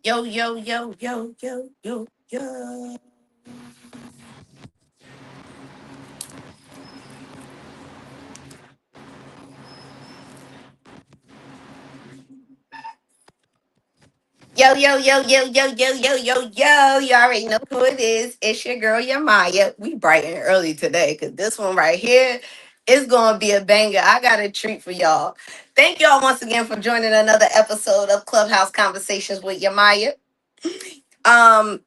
Yo, yo, yo, yo, yo, yo, yo. Yo, yo, yo, yo, yo, yo, yo, yo, yo. You already know who it is. It's your girl, Yamaya. We bright and early today because this one right here is going to be a banger. I got a treat for y'all. Thank y'all once again for joining another episode of Clubhouse Conversations with Yamaya. Um,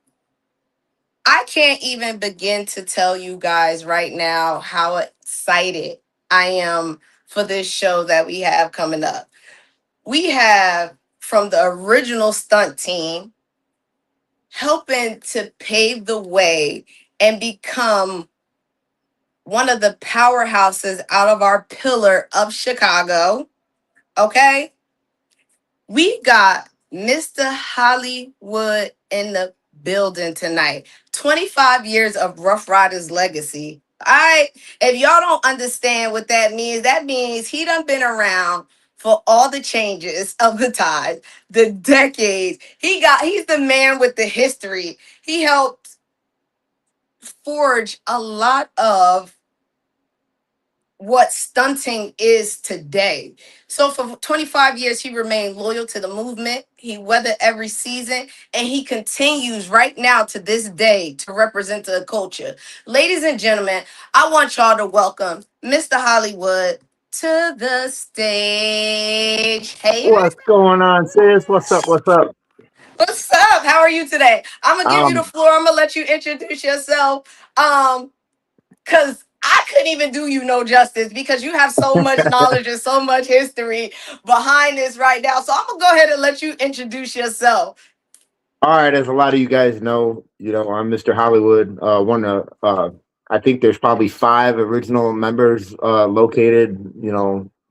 I can't even begin to tell you guys right now how excited I am for this show that we have coming up. We have from the original stunt team helping to pave the way and become one of the powerhouses out of our pillar of Chicago. Okay. We got Mr. Hollywood in the building tonight. 25 years of Ruff Ryders legacy. All right. If y'all don't understand what that means he done been around for all the changes of the times, the decades. He's the man with the history. He helped forge a lot of what stunting is today. So for 25 years, he remained loyal to the movement. He weathered every season, and he continues right now to this day to represent the culture. Ladies and gentlemen, I want y'all to welcome Mr. Hollywood to the stage. Hey, What's going on, sis? What's up? What's up? what's up? How are you today? I'm gonna give you the Um, floor. I'm gonna let you introduce yourself. Because I couldn't even do you no justice because you have so much knowledge and so much history behind this right now. So I'm gonna go ahead and let you introduce yourself. all right, as a lot of you guys know, I'm Mr. Hollywood. I think there's probably five original members located,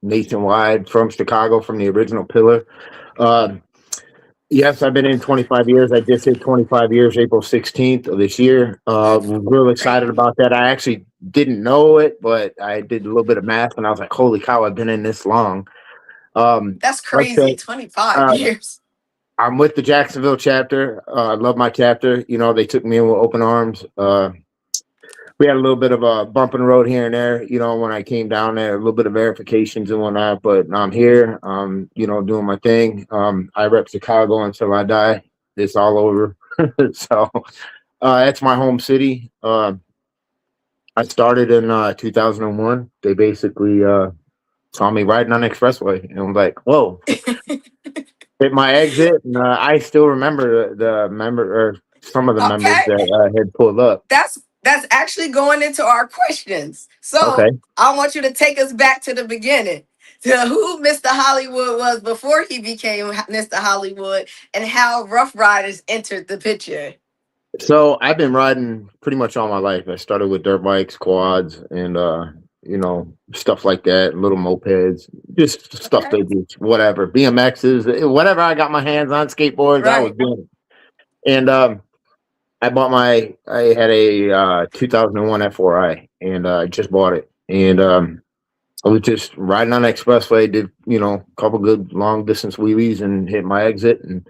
nationwide from Chicago, from the original pillar. Uh, yes, I've been in 25 years. I just hit 25 years, April 16th of this year. We're real excited Crazy. about that. I actually didn't know it, but I did a little bit of math, and I was like, holy cow, I've been in this long. That's Like I crazy. said, 25 uh, years. I'm with the Jacksonville chapter. I love my chapter. They took me in with open arms. We had a little bit of a bump in the road here and there, when I came down there, a little bit of verifications and whatnot. But I'm here, doing my thing. I rep Chicago until I die. It's all over. So that's my home city. I started in 2001. They basically saw me riding on the expressway, and I'm like, whoa. Hit my exit, and I still remember the member or some of the members Okay. that had pulled up. That's actually going into our questions. Okay, So I want you to take us back to the beginning. To who Mr. Hollywood was before he became Mr. Hollywood and how Rough Riders entered the picture. so I've been riding pretty much all my life. I started with dirt bikes, quads, and stuff like that, little mopeds, just stuff Okay. they do, whatever. BMXs, whatever I got my hands on, skateboards, I was Right. doing it. And I had a 2001 F4i, and I just bought it, and I was just riding on the expressway, did, a couple good long distance wheelies and hit my exit, and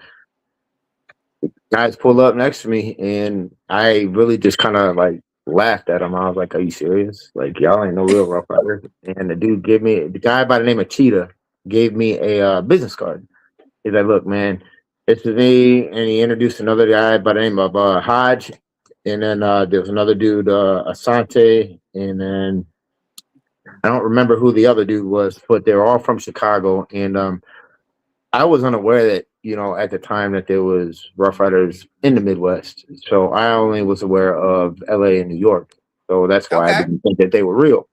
guys pulled up next to me, and I really just kind of like laughed at them. I was like, "Are you serious? Like, y'all ain't no real rough rider." And the guy by the name of Cheetah gave me a business card. He's like, "Look, man, this is me," and he introduced another guy by the name of Hodge, and then there was another dude, Asante, and then I don't remember who the other dude was, but they're all from Chicago. And I was unaware that, at the time that there was Rough Riders in the Midwest. So I only was aware of LA and New York. So that's why I Okay. didn't think that they were real.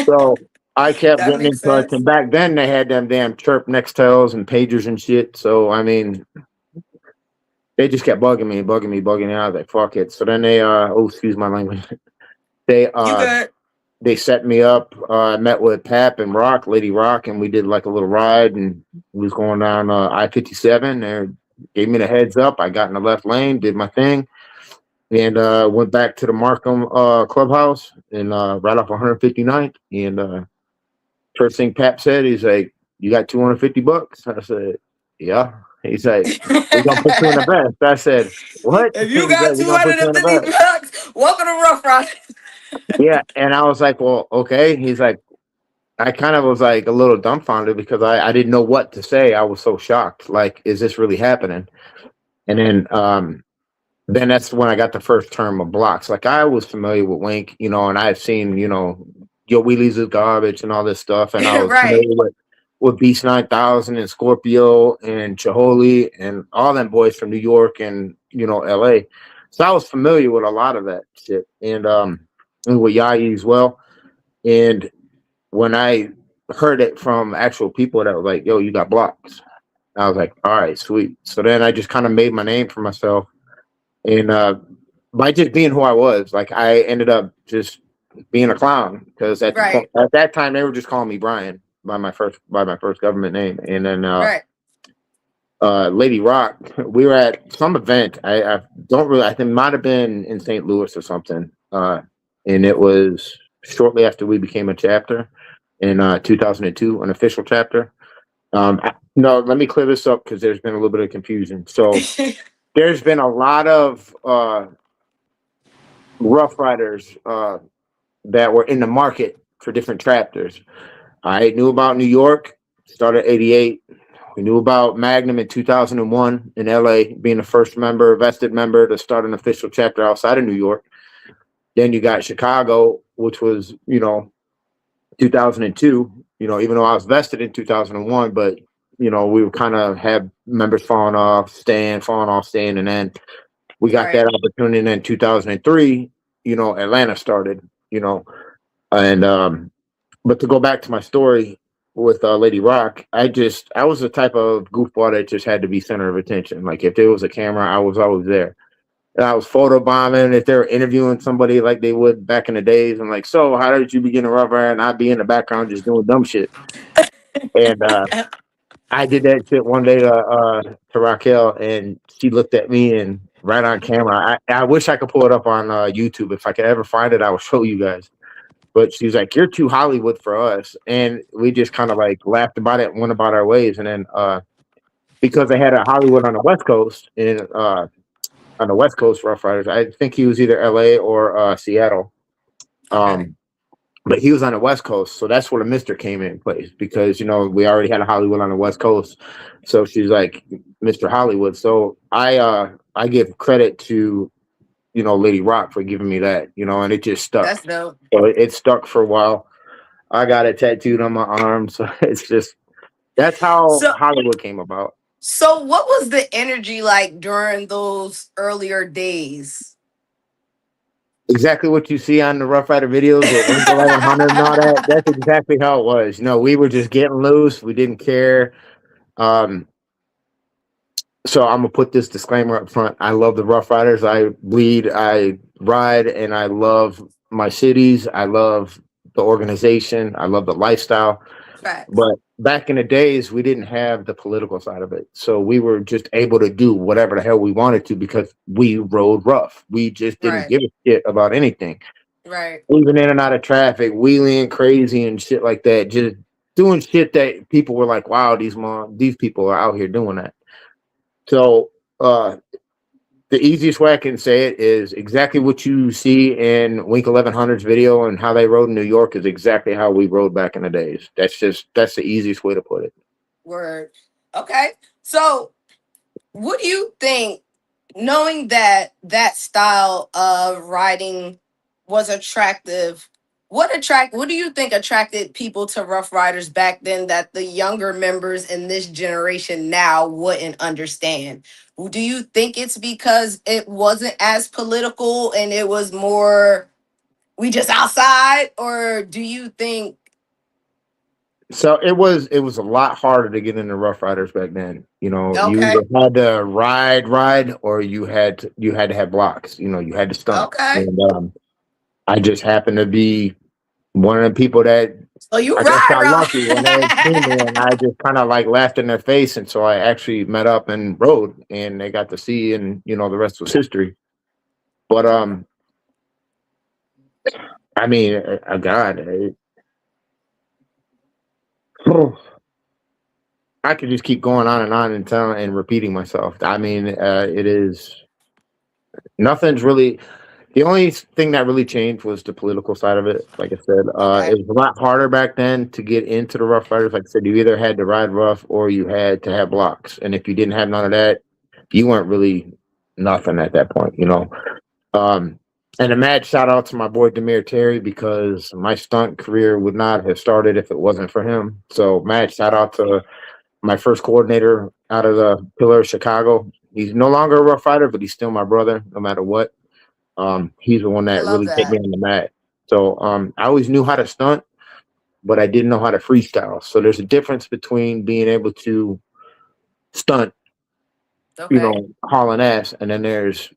So I kept That getting makes in touch. sense. And back then they had them damn chirp Nextels and pagers and shit. So I mean, they just kept bugging me, bugging me, bugging me. I was like, fuck it. So then excuse my language. They You good? they set me up. I met with Pap and Lady Rock, and we did like a little ride, and we was going down I-57. They gave me the heads up. I got in the left lane, did my thing, and went back to the Markham clubhouse and right off 159th. And first thing Pap said, he's like, "You got $250?" I said, "Yeah." He's like, we're gonna put you in the best. I said, what? If you He's got like, we're gonna put you in the 250 best. bucks, welcome to Rough Riders. Yeah, and I was like, well, okay. He's like, I kind of was like a little dumbfounded because I didn't know what to say. I was so shocked. Like, is this really happening? And then that's when I got the first term of blocks. Like I was familiar with Wink, and I've seen, Yo Wheelies is garbage and all this stuff, and I was Right. familiar with Beast 9000 and Scorpio and Chaholi and all them boys from New York and LA. So I was familiar with a lot of that shit, and with Yai as well. And when I heard it from actual people that were like, "Yo, you got blocks," I was like, "All right, sweet." So then I just kind of made my name for myself, and by just being who I was, like I ended up just being a clown because Right. at that time they were just calling me Brian by my first government name, and then Right. Lady Rock, we were at some event. I don't really. I think it might have been in St. Louis or something, and it was shortly after we became a chapter in 2002, an official chapter. No, let me clear this up because there's been a little bit of confusion. So there's been a lot of Rough Riders that were in the market for different chapters. I knew about New York, started '88. We knew about Magnum in 2001 in LA, being the first vested member to start an official chapter outside of New York. Then you got Chicago, which was, 2002, even though I was vested in 2001, but, we were kind of had members falling off, staying. And then we got Right. that opportunity. And then 2003, Atlanta started, and, but to go back to my story with Lady Rock, I was the type of goofball that just had to be center of attention. Like if there was a camera, I was always there. And I was photo bombing if they were interviewing somebody like they would back in the days. I'm like, so how did you begin to Rough Rider? And I'd be in the background just doing dumb shit. And I did that shit one day to Raquel, and she looked at me and right on camera. I wish I could pull it up on YouTube. If I could ever find it, I will show you guys. But she's like, "You're too Hollywood for us," and we just kind of like laughed about it, and went about our ways. And then because they had a Hollywood on the West Coast, and on the West Coast Rough Riders, I think he was either L.A. or Seattle. Okay. Um, but he was on the West Coast, so that's where the Mister came in place because we already had a Hollywood on the West Coast. So she's like Mr. Hollywood. So I give credit to Lady Rock for giving me that, and it just That's stuck. dope. So it stuck for a while. I got it tattooed on my arm. So it's just that's how So Hollywood came about. so what was the energy like during those earlier days? Exactly what you see on the Rough Rider videos with Wink 1100 and all that. That's exactly how it was. We were just getting loose. We didn't care. Um, so I'm gonna put this disclaimer up front. I love the Rough Riders. I bleed, I ride, and I love my cities. I love the organization. I love the lifestyle. Facts. But back in the days, we didn't have the political side of it. So we were just able to do whatever the hell we wanted to because we rode rough. We just didn't Right. give a shit about anything. Right. Even in and out of traffic, wheeling crazy and shit like that. Just doing shit that people were like, wow, these people are out here doing that. So the easiest way I can say it is exactly what you see in Wink 1100's video and how they rode in New York is exactly how we rode back in the days. That's the easiest way to put it. Word. Okay. So what do you think, knowing that that style of riding was attractive, what do you think attracted people to Rough Riders back then that the younger members in this generation now wouldn't understand? Do you think it's because it wasn't as political and it was more we just outside, or do you think So it was a lot harder to get into Rough Riders back then. You okay, either had to ride, or you had to have blocks. You had to stunt. okay, And I just happened to be one of the people that so you I guess ride got lucky when they seen me, and I just kind of like laughed in their face, and so I actually met up and rode, and they got to see, and the rest was history. But I mean, God, I could just keep going on and telling and repeating myself. I mean, it is nothing's really. The only thing that really changed was the political side of it. Like I said, Okay. it was a lot harder back then to get into the Rough Riders. Like I said, you either had to ride rough or you had to have blocks. And if you didn't have none of that, you weren't really nothing at that point, you know. Um, and a mad shout out to my boy Demir Terry because my stunt career would not have started if it wasn't for him. So mad shout out to my first coordinator out of the pillar of Chicago. He's no longer a Rough Rider, but he's still my brother, no matter what. He's the one I that love really put me that. on the mat. So I always knew how to stunt, but I didn't know how to freestyle. So there's a difference between being able to stunt, you Okay. know, hauling ass, and then there's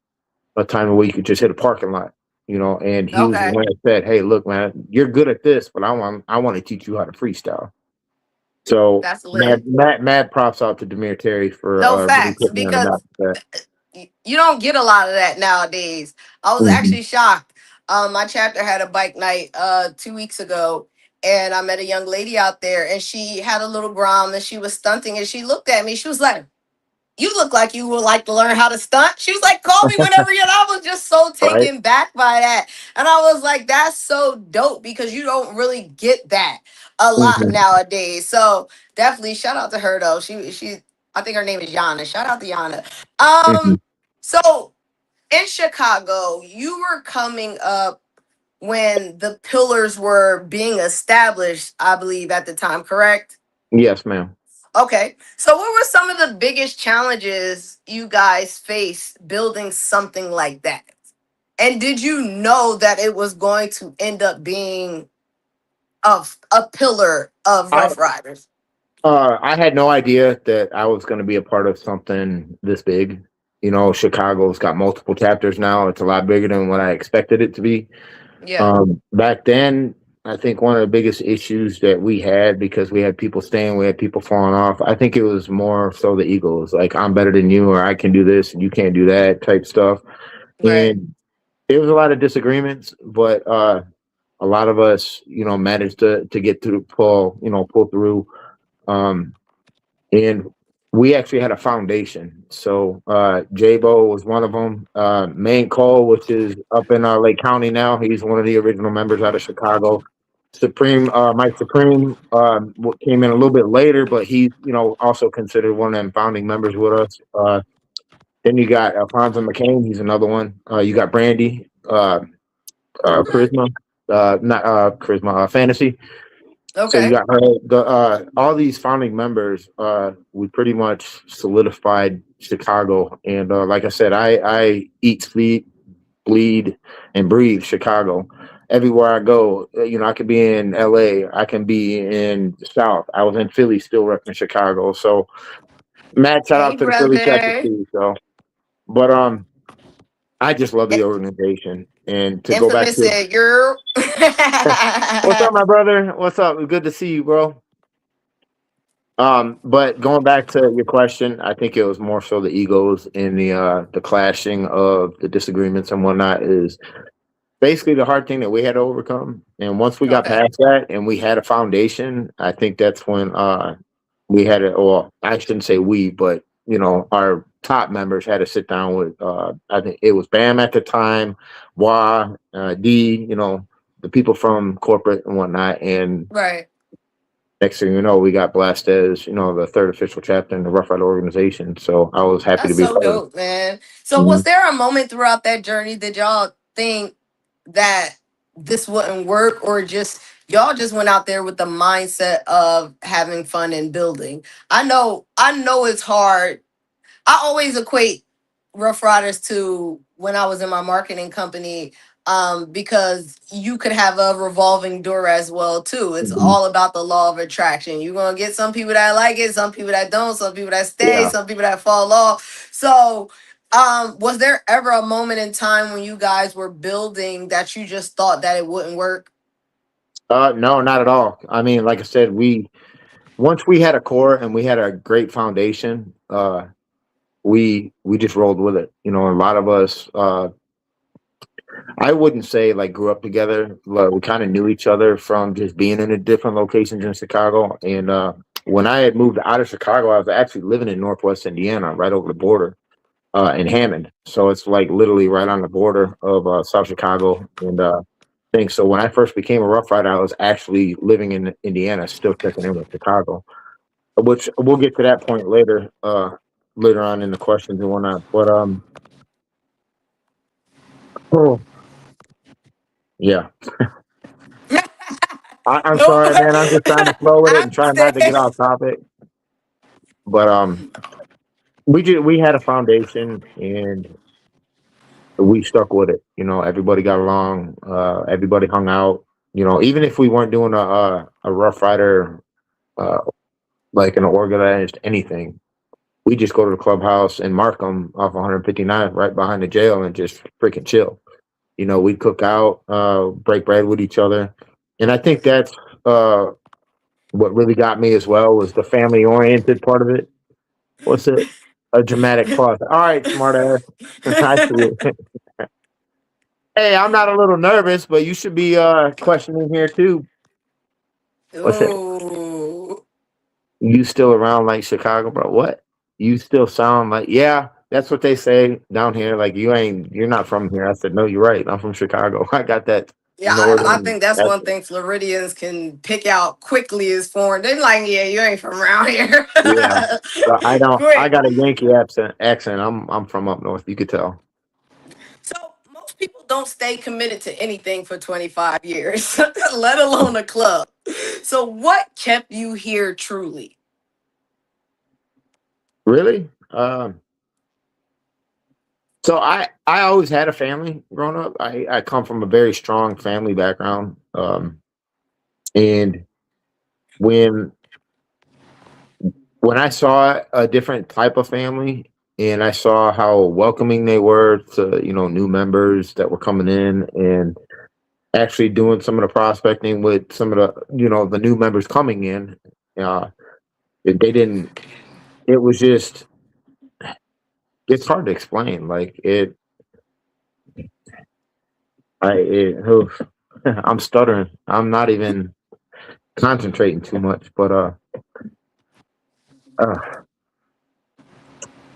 a time where you could just hit a parking lot, you know. And he was the Okay. one that said, "Hey, look, man, you're good at this, but I want to teach you how to freestyle." So That's lit. mad props out to Demir Terry for No really facts, putting me on the map because with that. you don't get a lot of that nowadays. I was Mhm. actually shocked. My chapter had a bike night 2 weeks ago, and I met a young lady out there, and she had a little grom, and she was stunting, and she looked at me. She was like, "You look like you would like to learn how to stunt." She was like, "Call me whenever you're." I was just so Right? taken back by that, and I was like, "That's so dope," because you don't really get that a lot Hmm. nowadays. So definitely shout out to her though. She I think her name is Yana. Shout out to Yana. Hmm. So in Chicago, you were coming up when the pillars were being established, I believe, at the time, correct? Yes, ma'am. Okay. So what were some of the biggest challenges you guys faced building something like that? And did you know that it was going to end up being a pillar of I Rough Riders? I had no idea that I was going to be a part of something this big. You know, Chicago's got multiple chapters now. It's a lot bigger than what I expected it to be. Yeah. Back then, I think one of the biggest issues that we had because we had people staying, we had people falling off. I think it was more so the egos, like I'm better than you, or I can do this and you can't do that type stuff. Right. And there was a lot of disagreements, but a lot of us, you know, managed to get through, pull through. Um, and we actually had a foundation. So J-Bo was one of them. Maine Cole, which is up in Lake County now, he's one of the original members out of Chicago. Supreme, Mike Supreme came in a little bit later, but he's, you know, also considered one of them founding members with us. Then you got Alfonso McCain, he's another one. You got Brandy, Okay. Charisma, not Charisma, Fantasy. So you Okay. got her, the all these founding members. We pretty much solidified Chicago, and like I said, I eat, sleep, bleed, and breathe Chicago. Everywhere I go, you know, I could be in L.A., I can be in the South. I was in Philly, still repping Chicago. So, mad shout Hey, out to the Philly chapter brother. too. So, but I just love the organization, and to go back Infamous to said, "You're." what's up, my brother? What's up? Good to see you, bro. But going back to your question, I think it was more so the egos and the clashing of the disagreements and whatnot is basically the hard thing that we had to overcome. And once we got Okay. past that and we had a foundation, I think that's when we had it. Well, I shouldn't say we, but you know, our top members had to sit down with. I think it was Bam at the time, Wah, D. You know, the people from corporate and whatnot, and Right. next thing you know, we got blasted as, you know, the third official chapter in the Rough Rider organization. So I was happy to That's be a so part of it. dope, man. So, was Mhm. there a moment throughout that journey that y'all think that this wouldn't work, or just y'all just went out there with the mindset of having fun and building? I know it's hard. I always equate Rough Riders to when I was in my marketing company, because you could have a revolving door as well too. It's Mhm. all about the law of attraction. You're gonna get some people that like it, some people that don't, some people that stay, Yeah. some people that fall off. So was there ever a moment in time when you guys were building that you just thought that it wouldn't work? No, not at all. I mean, like I said, once we had a core and we had a great foundation, we just rolled with it. You know, a lot of us, I wouldn't say like grew up together. We kind of knew each other from just being in the different locations in Chicago, and when I had moved out of Chicago, I was actually living in Northwest Indiana, right over the border, in Hammond. So it's like literally right on the border of South Chicago and things. So when I first became a Rough Rider, I was actually living in Indiana, still checking in with Chicago, which we'll get to that point later, later on in the questions and whatnot. But oh, yeah, I'm Nope. sorry, man. I'm just trying to flow with it I and try not to get understand. off topic. But we had a foundation and we stuck with it. You know, everybody got along. Everybody hung out. You know, even if we weren't doing a Rough Rider, uh, like an organized anything, we just go to the clubhouse in Markham off 159th, right behind the jail, and just freaking chill. You know, we cook out, break bread with each other, and I think that's uh, what really got me as well was the family oriented part of it. What's it? A dramatic pause. All right, smart ass. I see it. Hey, I'm not a little nervous, but you should be questioning here too. What's it? Ooh. You still around like Chicago, bro? What? You still sound like yeah, that's what they say down here. Like you're not from here. I said, no, you're right. I'm from Chicago. I got that Yeah, I northern think that's one accent. thing Floridians can pick out quickly is foreign. They're like, yeah, you ain't from around here. Yeah. So I don't I Quick. got a Yankee accent. I'm from up north, you could tell. So most people don't stay committed to anything for 25 years, let alone a club. So what kept you here truly? Really? So I always had a family growing up. I come from a very strong family background. And when when I saw a different type of family and I saw how welcoming they were to, you know, new members that were coming in and actually doing some of the prospecting with some of the, you know, the new members coming in, uh, they didn't, it was just, it's hard to explain. Like oof. I'm stuttering. I'm not even concentrating too much, but, uh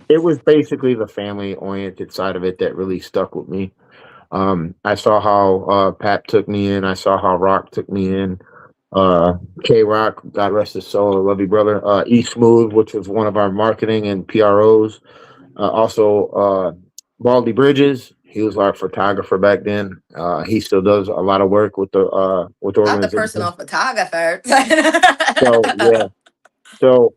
it was basically the family oriented side of it that really stuck with me. I saw how Pat took me in. I saw how Rock took me in. Uh, K Rock, God rest his soul, I love you, brother. E Smooth, which was one of our marketing and PROs. Also, Baldy Bridges, he was our photographer back then. He still does a lot of work with the Not the personal organization. photographer. So yeah, so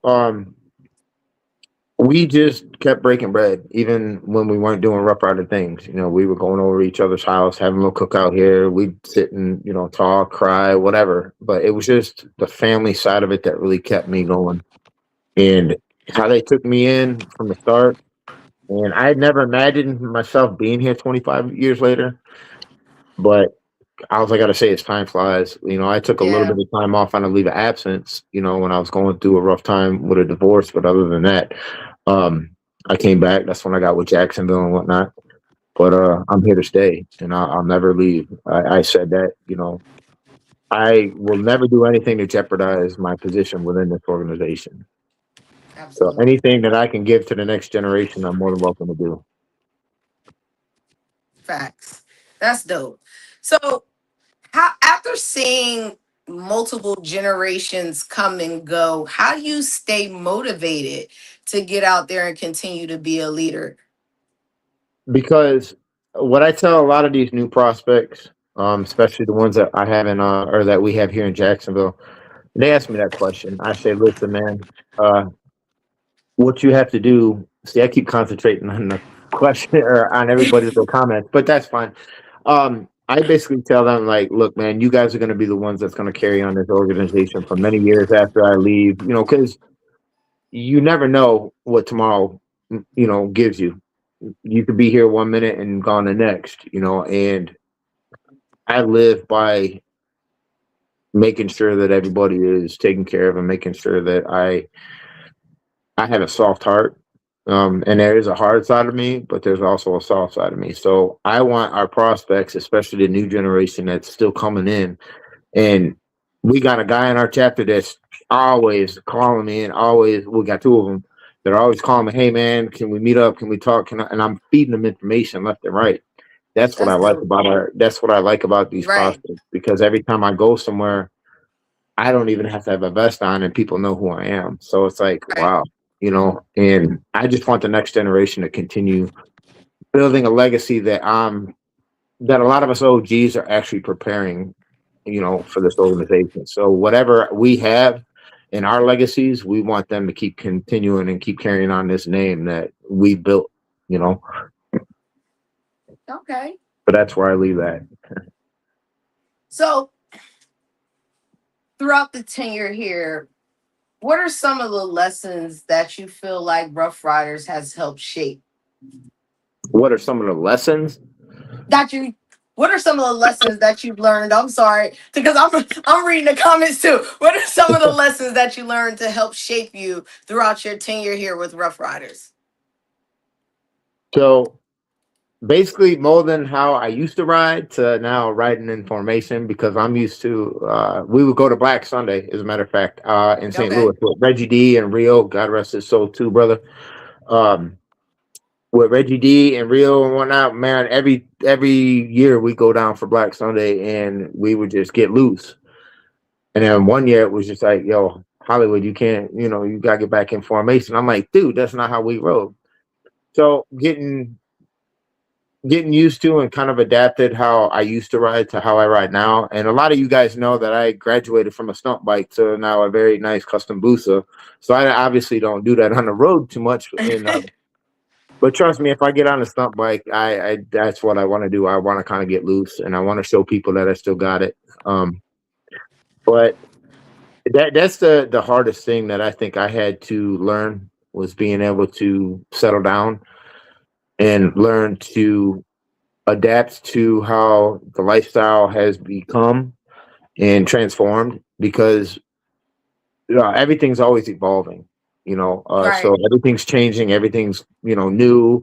we just kept breaking bread, even when we weren't doing Rough Rider things. You know, we were going over to each other's house, having a little cookout here. We'd sit and, you know, talk, cry, whatever. But it was just the family side of it that really kept me going. And how they took me in from the start. And I had never imagined myself being here 25 years later. But all I got to say is time flies. You know, I took a little Yeah, bit of time off on a leave of absence, you know, when I was going through a rough time with a divorce. But other than that, um, I came back. That's when I got with Jacksonville and whatnot. But I'm here to stay, and I'll never leave. I said that, you know, I will never do anything to jeopardize my position within this organization. So absolutely. anything that I can give to the next generation, I'm more than welcome to do. Facts. That's dope. So, how after seeing multiple generations come and go, how do you stay motivated to get out there and continue to be a leader? Because what I tell a lot of these new prospects, especially the ones that I have in or that we have here in Jacksonville, they ask me that question. I say, listen, man, uh, what you have to do. See, I keep concentrating on the question or on everybody's little comments, but that's fine. I basically tell them like, look, man, you guys are going to be the ones that's going to carry on this organization for many years after I leave. You know, because you never know what tomorrow, you know, gives you. You could be here 1 minute and gone the next. You know, and I live by making sure that everybody is taken care of and making sure that I have a soft heart. And there is a hard side of me, but there's also a soft side of me. So I want our prospects, especially the new generation that's still coming in, and we got a guy in our chapter that's always calling me, and always, we got two of them that are always calling me, hey man, can we meet up, can we talk, and I'm feeding them information left and right. That's what I That's like dope. about that's what I like about these Right. prospects, because every time I go somewhere, I don't even have to have a vest on and people know who I am. So it's like, Right. wow, and I just want the next generation to continue building a legacy that a lot of us OGs are actually preparing, for this organization. So whatever we have in our legacies, we want them to keep continuing and keep carrying on this name that we built, you know. Okay. But that's where I leave that. So throughout the tenure here, what are some of the lessons that you feel like Rough Riders has helped shape? What are some of the lessons? That you What are some of the lessons that you've learned? I'm sorry, because I'm reading the comments too. What are some of the lessons that you learned to help shape you throughout your tenure here with Rough Riders? So basically, more than how I used to ride to now riding in formation, because I'm used to, we would go to Black Sunday, as a matter of fact, in St. Okay. Louis with Reggie D and Rio, God rest his soul too, brother. Um, with Reggie D and Rio and whatnot, man, every year we go down for Black Sunday and we would just get loose. And then one year it was just like, yo, Hollywood, you can't, you gotta get back in formation. I'm like, dude, that's not how we rode. So getting used to and kind of adapted how I used to ride to how I ride now. And a lot of you guys know that I graduated from a stunt bike to now a very nice custom Busa. So I obviously don't do that on the road too much. But trust me, if I get on a stunt bike, I that's what I want to do. I want to kind of get loose, and I want to show people that I still got it. But that's the hardest thing that I think I had to learn, was being able to settle down and learn to adapt to how the lifestyle has become and transformed, because everything's always evolving. So Right. everything's changing, everything's new.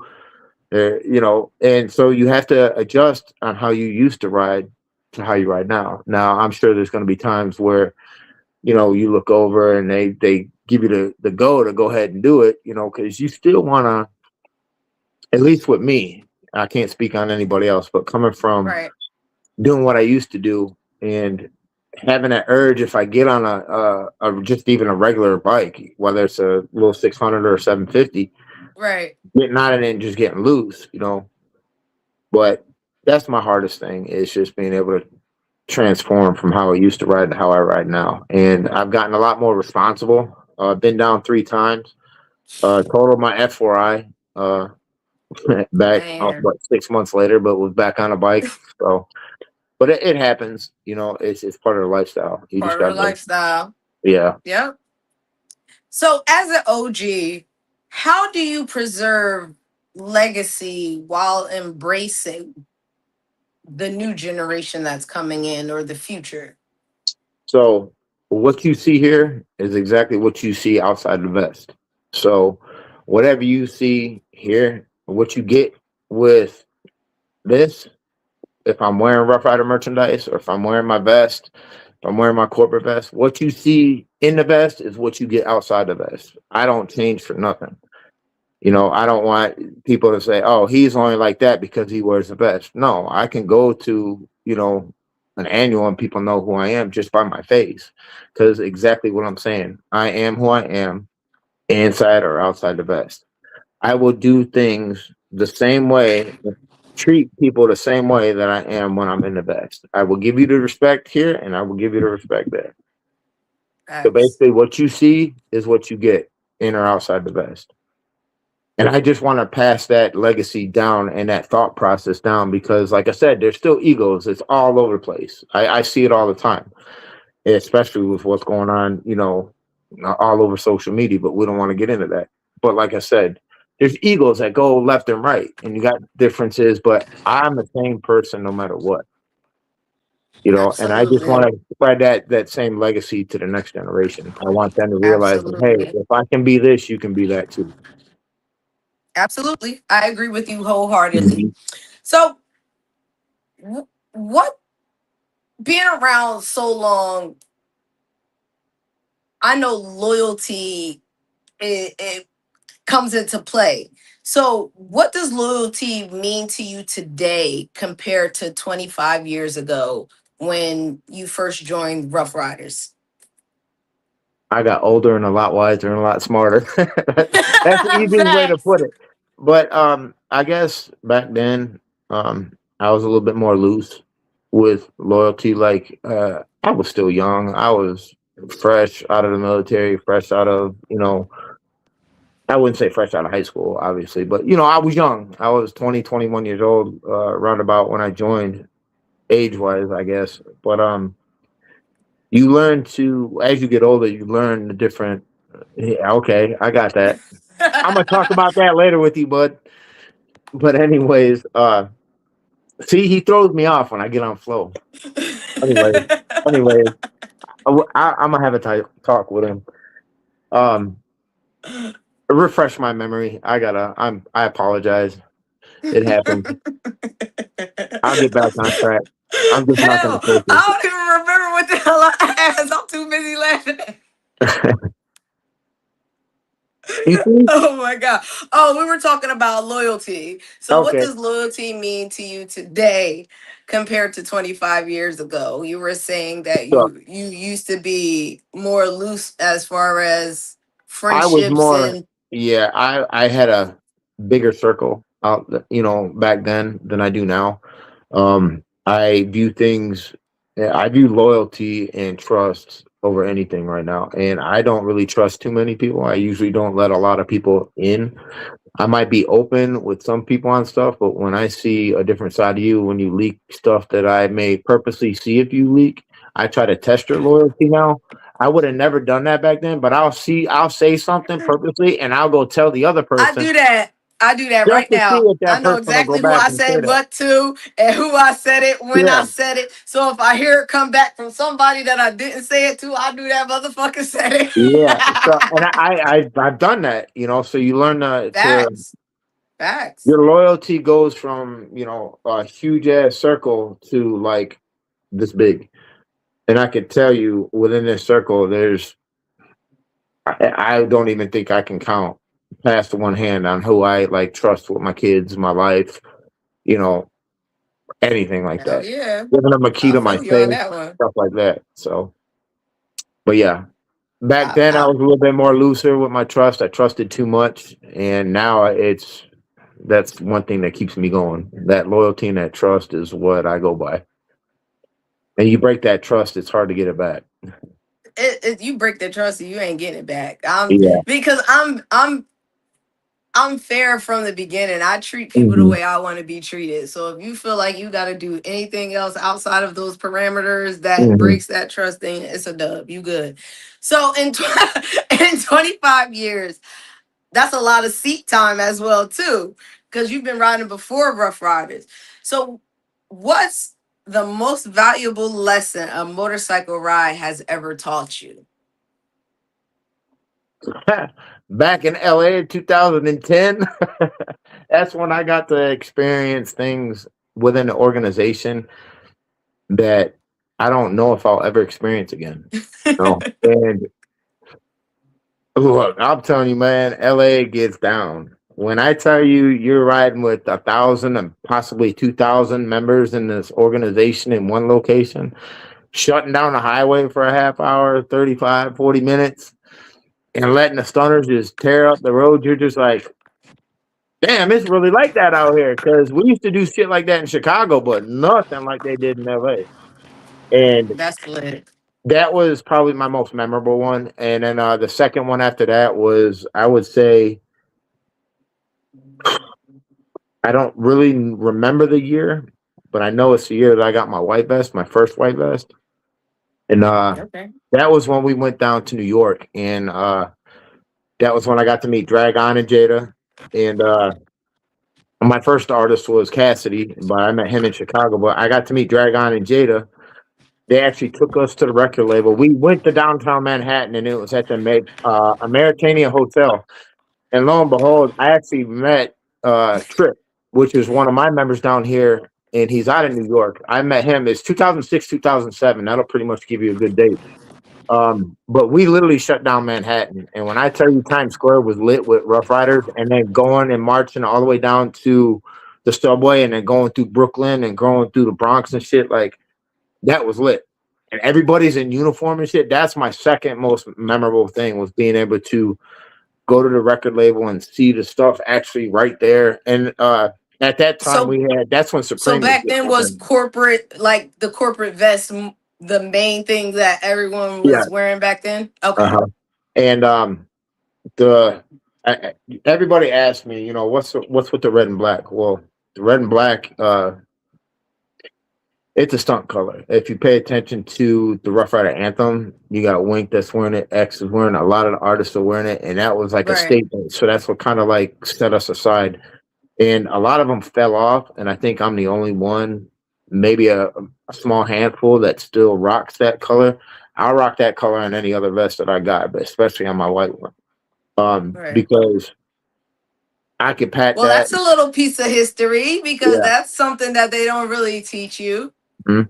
And so you have to adjust on how you used to ride to how you ride now. Now, I'm sure there's going to be times where, you look over and they give you the go ahead and do it, because you still want to, at least with me, I can't speak on anybody else, but coming from Right. doing what I used to do and having that urge, if I get on a just even a regular bike, whether it's a little 600 or 750, Right. getting on it and just getting loose. But that's my hardest thing, is just being able to transform from how I used to ride to how I ride now. And I've gotten a lot more responsible. Been down 3 times. Total my F4I back Man. what 6 months later, but was back on a bike. So, but it happens. It's part of the lifestyle. You just Part of got the to, lifestyle. yeah. Yep. So, as an OG, how do you preserve legacy while embracing the new generation that's coming in or the future? So what you see here is exactly what you see outside the vest. So whatever you see here, what you get with this, if I'm wearing Rough Rider merchandise, or if I'm wearing my vest, if I'm wearing my corporate vest, what you see in the vest is what you get outside the vest. I don't change for nothing. I don't want people to say, "Oh, he's only like that because he wears the vest." No, I can go to, an annual and people know who I am just by my face, because exactly what I'm saying. I am who I am, inside or outside the vest. I will do things the same way, treat people the same way that I am when I'm in the vest. I will give you the respect here, and I will give you the respect there. So Facts. basically, what you see is what you get, in or outside the vest. And I just want to pass that legacy down and that thought process down, because, like I said, there's still egos. It's all over the place. I see it all the time, especially with what's going on, all over social media, but we don't want to get into that. But like I said, there's egos that go left and right, and you got differences, but I'm the same person no matter what, and I just want Absolutely. to spread that same legacy to the next generation. I want them to realize that, hey, Absolutely. if I can be this, you can be that too. Absolutely. I agree with you wholeheartedly. Mhm. So, what being around so long, I know loyalty it comes into play. So, what does loyalty mean to you today compared to 25 years ago when you first joined Rough Riders? I got older and a lot wiser and a lot smarter. That's the easiest way to Facts. put it. But I guess back then, I was a little bit more loose with loyalty. Like I was still young. I was fresh out of the military, fresh out of, I wouldn't say fresh out of high school, obviously, but I was young. I was 20, 21 years old, roundabout when I joined, age wise, I guess. But you learn to, as you get older, you learn the different. Yeah, okay, I got that. I'm gonna talk about that later with you, bud. But anyways, see, he throws me off when I get on flow. Anyways, anyways, I'm gonna have a talk with him. Um, refresh my memory. I apologize. It happened. I'll get back on track. I'm just not gonna Hell, focus. I don't even remember what the hell I asked. I'm too busy laughing. You see? Oh my god. Oh, we were talking about loyalty. So what Okay. does loyalty mean to you today compared to 25 years ago? You were saying that So you used to be more loose as far as I was friendships more, and yeah, I had a bigger circle out, back then than I do now. I view things, yeah, I view loyalty and trust over anything right now. And I don't really trust too many people. I usually don't let a lot of people in. I might be open with some people on stuff, but when I see a different side of you, when you leak stuff that I may purposely see if you leak, I try to test your loyalty now. I would have never done that back then, but I'll say something purposely and I'll go tell the other I person do that. I do that just right to see now. if I that know person will go exactly who back I and say said that. what to and who I said it when Yeah, I said it. So if I hear it come back from somebody that I didn't say it to, I do that motherfucker said it. yeah. So, and I've done that, so you learn to Facts. Facts. your loyalty goes from a huge ass circle to like this big. And I could tell you within this circle, I don't even think I can count past one hand on who I like trust with my kids, my life, you know, anything like Hell that. yeah. Giving them a key I to my feel you on safe, that one. stuff like that. So, but yeah, back I, then I I was a little bit more looser with my trust. I trusted too much, and now that's one thing that keeps me going. That loyalty and that trust is what I go by. And you break that trust, it's hard to get it back. you break the trust, you ain't getting it back. Yeah. Because I'm fair from the beginning. I treat people the Hmm. way I want to be treated. So if you feel like you got to do anything else outside of those parameters that Hmm. breaks that trust, then it's a dub. You good. So in 25 years, that's a lot of seat time as well too, because you've been riding before Rough Riders. So what's the most valuable lesson a motorcycle ride has ever taught you? Back in LA in 2010, that's when I got to experience things within the organization that I don't know if I'll ever experience again. And look, I'm telling you, man, LA gets down. When I tell you you're riding with 1,000 and possibly 2,000 members in this organization in one location, shutting down the highway for a half hour, 35, 40 minutes, and letting the stunners just tear up the road, you're just like, damn, it's really like that out here. Because we used to do shit like that in Chicago, but nothing like they did in LA. And That's lit. that was probably my most memorable one. And then the second one after that was, I would say, I don't really remember the year, but I know it's the year that I got my white vest, my first white vest. And Okay. that was when we went down to New York. And that was when I got to meet Dragon and Jada. And my first artist was Cassidy, but I met him in Chicago. But I got to meet Dragon and Jada. They actually took us to the record label. We went to downtown Manhattan, and it was at the Ameritania Hotel. And lo and behold, I actually met Trip, which is one of my members down here, and he's out of New York. I met him. It's 2006, 2007. That'll pretty much give you a good date. But we literally shut down Manhattan. And when I tell you Times Square was lit with Rough Riders, and then going and marching all the way down to the subway, and then going through Brooklyn and going through the Bronx and shit, like that was lit. And everybody's in uniform and shit. That's my second most memorable thing, was being able to go to the record label and see the stuff actually right there. And at that time So we had, that's when so Supreme was back getting then up was in. corporate, like the corporate vest, the main thing that everyone Yeah. was wearing back then. Okay. Uh-huh. And the everybody asked me, what's with the red and black? Well, the red and black, it's a stunt color. If you pay attention to the Rough Rider anthem, you got Wink that's wearing it, X is wearing it, a lot of the artists are wearing it, and that was like a Right. statement. So that's what kind of like set us aside. And a lot of them fell off, and I think I'm the only one, maybe a small handful that still rocks that color. I'll rock that color on any other vest that I got, but especially on my white one. Right. Because I could pat Well, that. that's a little piece of history because Yeah. that's something that they don't really teach you. Mhm.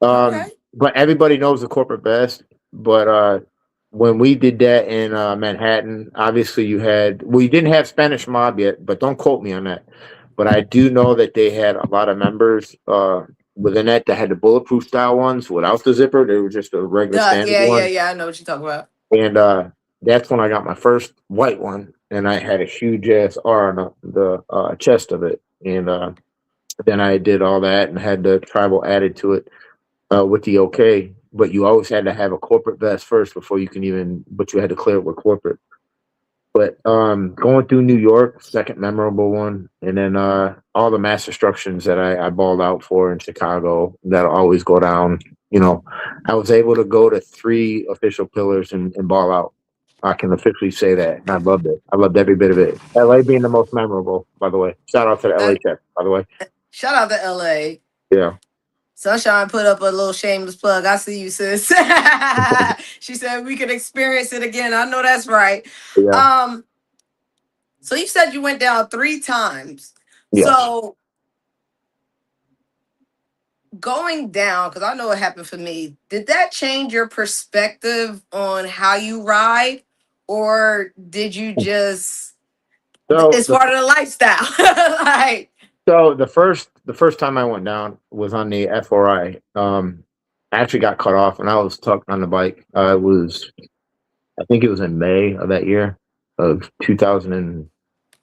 Okay. But everybody knows the corporate vest. But when we did that in Manhattan, obviously we didn't have Spanish Mob yet, but don't quote me on that. But I do know that they had a lot of members within that had the bulletproof style ones without the zipper. They were just a regular standard Yeah, yeah, one. yeah. I know what you're talking about. And that's when I got my first white one, and I had a huge ass R on the chest of it. And then I did all that and had the tribal added to it with the OK. But you always had to have a corporate vest first before you can even. But you had to clear it with corporate. But going through New York, second memorable one, and then all the mass destructions that I balled out for in Chicago that'll always go down. I was able to go to three official pillars and ball out. I can officially say that, and I loved it. I loved every bit of it. LA being the most memorable, by the way. Shout out to the LA Uh, check, by the way. Shout out to LA. Yeah, Sunshine put up a little shameless plug. I see you, sis. She said we could experience it again. I know that's right. yeah, Um, so you said you went down 3 times. yes. So going down, because I know what happened for me, did that change your perspective on how you ride? Or did you just, So it's part of the lifestyle? Like, the first time I went down was on the F4I. I actually got cut off and I was tucked on the bike. I think it was in May of that year of 2002,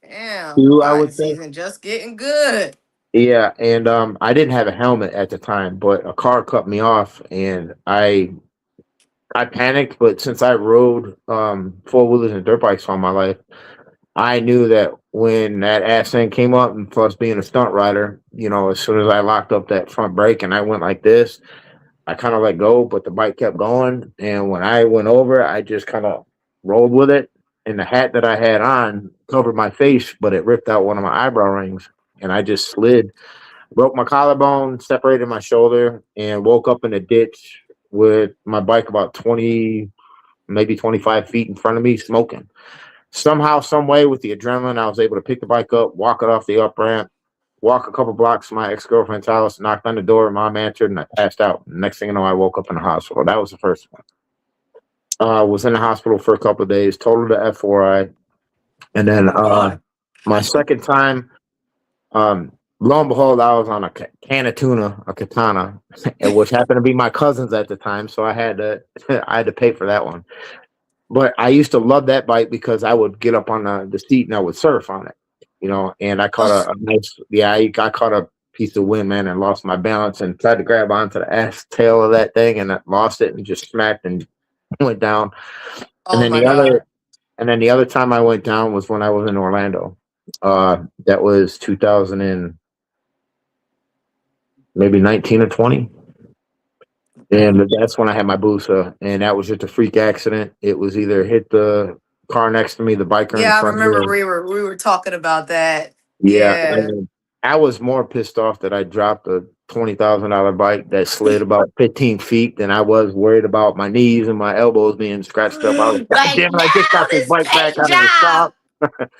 damn, I riding would say. season just getting good. Yeah, and I didn't have a helmet at the time, but a car cut me off, and I panicked. But since I rode four wheelers and dirt bikes all my life, I knew that when that accident came up, and plus being a stunt rider, as soon as I locked up that front brake and I went like this, I kind of let go, but the bike kept going. And when I went over, I just kind of rolled with it. And the hat that I had on covered my face, but it ripped out one of my eyebrow rings. And I just slid, broke my collarbone, separated my shoulder, and woke up in a ditch with my bike about 20, maybe 25 feet in front of me, smoking. Somehow, some way, with the adrenaline, I was able to pick the bike up, walk it off the up ramp, walk a couple blocks to my ex girlfriend's house, knocked on the door, mom answered, and I passed out. Next thing you know, I woke up in the hospital. That was the first one. Was in the hospital for a couple of days, totaled the F4I. And then Oh boy. my second time, lo and behold, I was on a can of tuna, a katana, which happened to be my cousin's at the time. So I had to I had to pay for that one. But I used to love that bike because I would get up on the seat and I would surf on it, and I caught Oh, a nice, yeah, I caught a piece of wind, man, and lost my balance and tried to grab onto the ass tail of that thing and I lost it and just smacked and went down. And oh then my the other, God. and then the other time I went down was when I was in Orlando. That was 2000 and maybe 19 or 20. Okay. And that's when I had my Busa, and that was just a freak accident. It was either hit the car next to me, the biker in Yeah, I front of me, remember or we were talking about that. yeah. Yeah. And I was more pissed off that I dropped a $20,000 bike that slid about 15 feet than I was worried about my knees and my elbows being scratched up. I was like, God Like, damn it, I just no, got this this bike back paint out of the job. shop.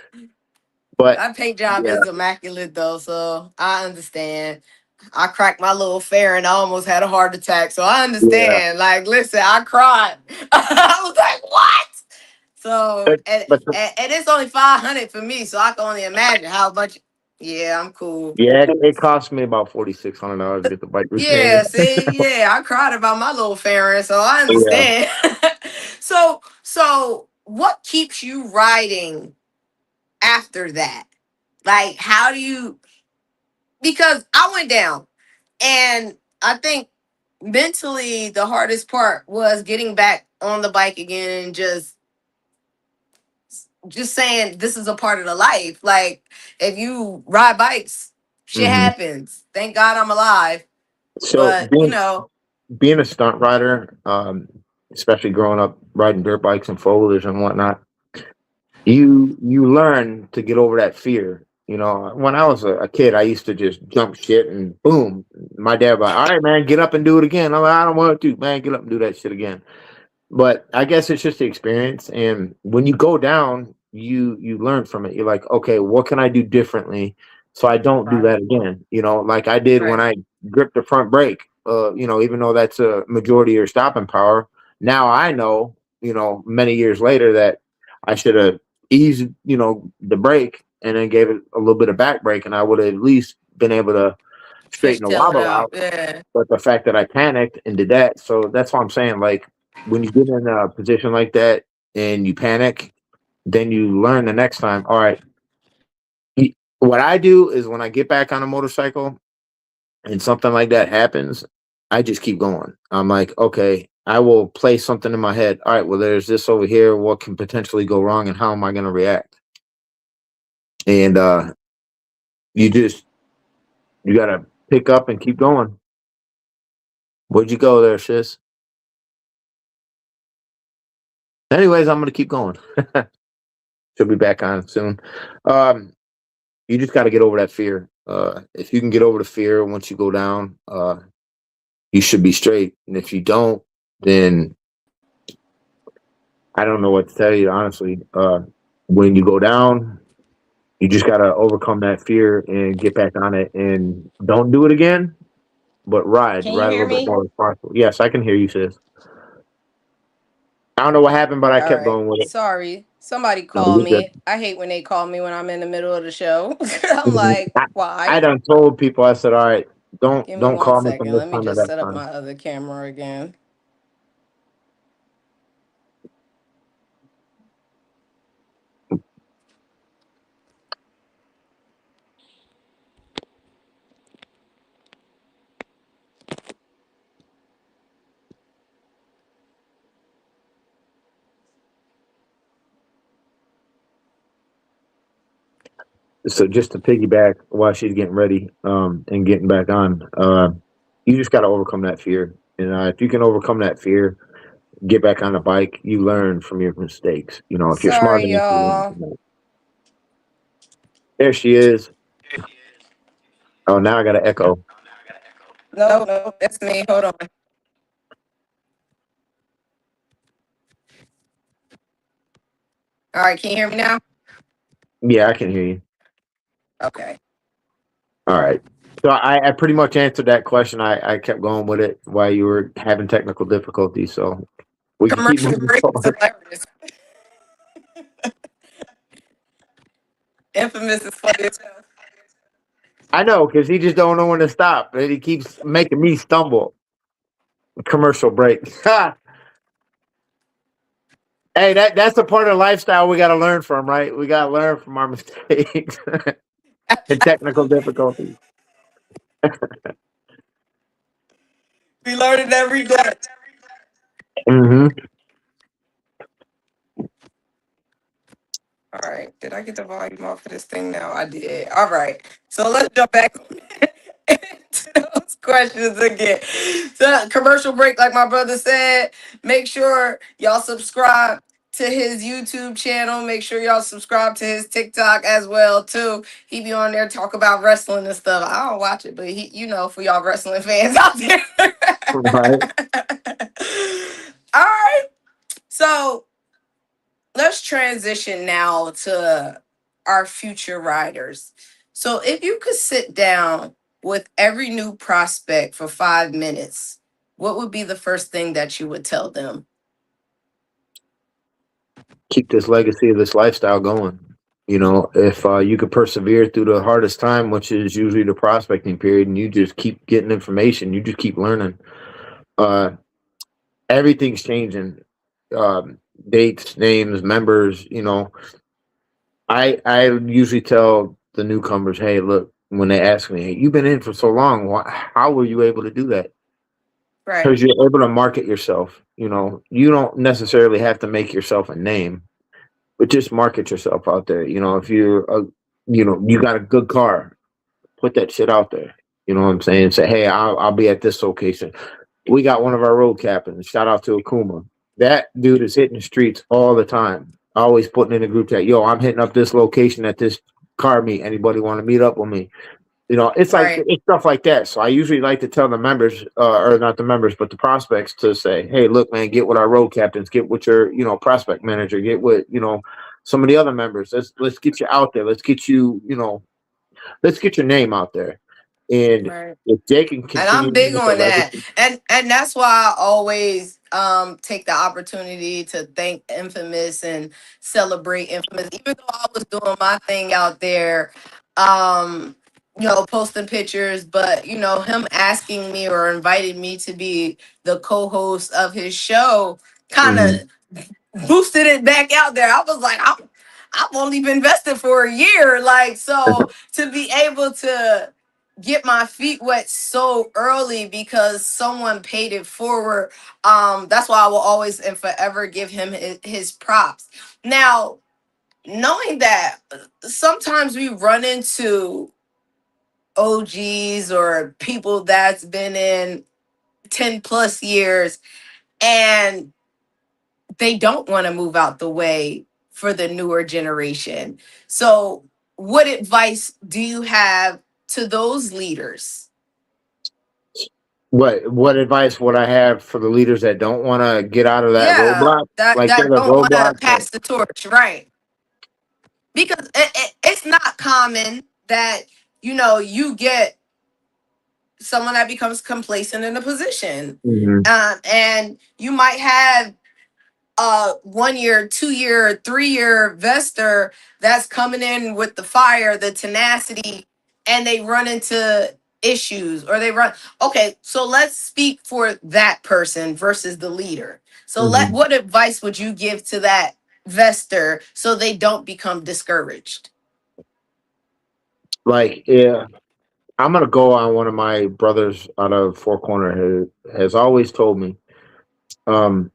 But That paint job yeah, is immaculate though, so I understand. I cracked my little fair and I almost had a heart attack. So I Yeah. understand. Like, listen, I cried. I was like, what? So But, but and it's only 500 for me, so I can only imagine how much. Yeah, I'm cool. yeah, it cost me about $4,600 to get the bike repaired. Yeah, see, yeah, I cried about my little Farron, so I Yeah. understand. So what keeps you riding after that? Like, how do you? Because I went down, and I think mentally the hardest part was getting back on the bike again and just saying this is a part of the life. Like, if you ride bikes, shit Hmm. happens. Thank God I'm alive. So But being a stunt rider, especially growing up riding dirt bikes and four wheelers and whatnot, you learn to get over that fear. You know, when I was a kid, I used to just jump shit and boom. My dad was like, "All right, man, get up and do it again." I'm like, "I don't want to, man. Get up and do that shit again." But I guess it's just the experience, and when you go down, you learn from it. You're like, okay, what can I do differently so I don't do right, that again? You know, like I did when right, I gripped the front brake. You know, even though that's a majority of your stopping power, now I know, you know, many years later that I should have eased, you know, the brake and then gave it a little bit of back brake, and I would have at least been able to straighten the fishtail it wobble out. out. Yeah. But the fact that I panicked and did that, so that's what I'm saying. Like when you get in a position like that and you panic, then you learn the next time. All right, what I do is when I get back on a motorcycle and something like that happens, I just keep going. I'm like, okay, I will play something in my head. All right, well, there's this over here. What can potentially go wrong, and how am I going to react? And you just you got to pick up and keep going. Where'd you go there, sis? Anyways, I'm going to keep going. She'll be back on soon. Um, you just got to get over that fear. If you can get over the fear once you go down, you should be straight. And if you don't, then I don't know what to tell you, honestly. When you go down, you just got to overcome that fear and get back on it and don't do it again, but Can you ride a hear little bit me? more responsible. Yes, I can hear you, sis. I don't know what happened, but I All kept right. going with it. Sorry. Somebody No, called you're good. me. I hate when they call me when I'm in the middle of the show. I'm Mhm. like, I why? done told people, I said, all right, Give me don't one call me from second. this Let me time to just that set up time. my other camera again. So just to piggyback while she's getting ready, and getting back on, you just got to overcome that fear. And if you can overcome that fear, get back on the bike. You learn from your mistakes. You know, if you're smart Sorry, enough, you learn y'all. from that. There she is. Oh, now I got to echo. Nope, nope, that's me. Hold on. All right, can you hear me now? Yeah, I can hear you. Okay. All right. So I pretty much answered that question. I kept going with it while you were having technical difficulties. So we can keep Commercial moving break is forward. hilarious. Infamous is funny as hell. I know because he just don't know when to stop, and he keeps making me stumble. Commercial break. Hey, that's a part of lifestyle we got to learn from, right? We got to learn from our mistakes and technical difficulties. We learn it every day. Hmm. All right. Did I get the volume off of this thing now? I did. All right. So let's jump back into those questions again. So commercial break, like my brother said. Make sure y'all subscribe to his YouTube channel. Make sure y'all subscribe to his TikTok as well too. He be on there talk about wrestling and stuff. I don't watch it, but he, for y'all wrestling fans out there. Right. All right. So let's transition now to our future riders. So if you could sit down with every new prospect for 5 minutes, what would be the first thing that you would tell them? Keep this legacy of this lifestyle going. If you could persevere through the hardest time, which is usually the prospecting period, and you just keep getting information, you just keep learning. Uh, Everything's changing. Dates, names, members. I usually tell the newcomers, hey, look, when they ask me, hey, you've been in for so long, how were you able to do that? Right, Because you're able to market yourself. You don't necessarily have to make yourself a name, but just market yourself out there. If you got a good car, put that shit out there. You know what I'm saying? Say, hey, I'll be at this location. We got one of our road captains. Shout out to Akuma. That dude is hitting the streets all the time. Always putting in a group chat, yo, I'm hitting up this location at this car meet. Anybody want to meet up with me? It's like right, it's stuff like that. So I usually like to tell the members, or not the members, but the prospects to say, hey, look, man, get with our road captains, get with your, prospect manager, get with, some of the other members. Let's get you out there. Let's get your name out there. And right. if they can And continue I'm to big make a on that. legacy. And that's why I always take the opportunity to thank Infamous and celebrate Infamous. Even though I was doing my thing out there, um, posting pictures, but him asking me or inviting me to be the co-host of his show kind Mhm. of boosted it back out there. I was like, I've only been vested for a year. Like, so to be able to get my feet wet so early because someone paid it forward. That's why I will always and forever give him his props. Now, knowing that sometimes we run into OGs or people that's been in 10 plus years and they don't want to move out the way for the newer generation. So, what advice do you have to those leaders? What advice would I have for the leaders that don't want to get out of that Yeah, roadblock? that Like that there's a don't want to roadblock that. pass the torch, right? Because it's not common that you get someone that becomes complacent in a position, Mhm. and you might have 1 year, 2 year, 3 year investor that's coming in with the fire, the tenacity, and they run into issues or they run. Okay, so let's speak for that person versus the leader. So Mhm. what advice would you give to that investor so they don't become discouraged? Like, yeah, I'm gonna go on one of my brothers out of Four Corner who has always told me, um,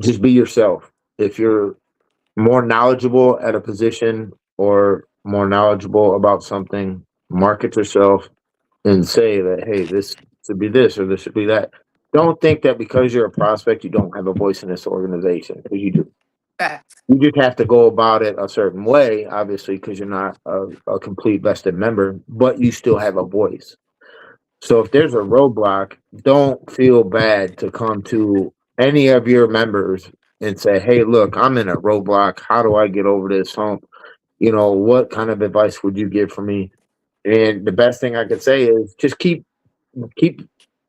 just be yourself. If you're more knowledgeable at a position or more knowledgeable about something, market yourself and say that, hey, this should be this or this should be that. Don't think that because you're a prospect, you don't have a voice in this organization, because you do. Facts. You just have to go about it a certain way, obviously, because you're not a complete vested member, but you still have a voice. So if there's a roadblock, don't feel bad to come to any of your members and say, hey, look, I'm in a roadblock. How do I get over this hump? What kind of advice would you give for me? And the best thing I could say is just keep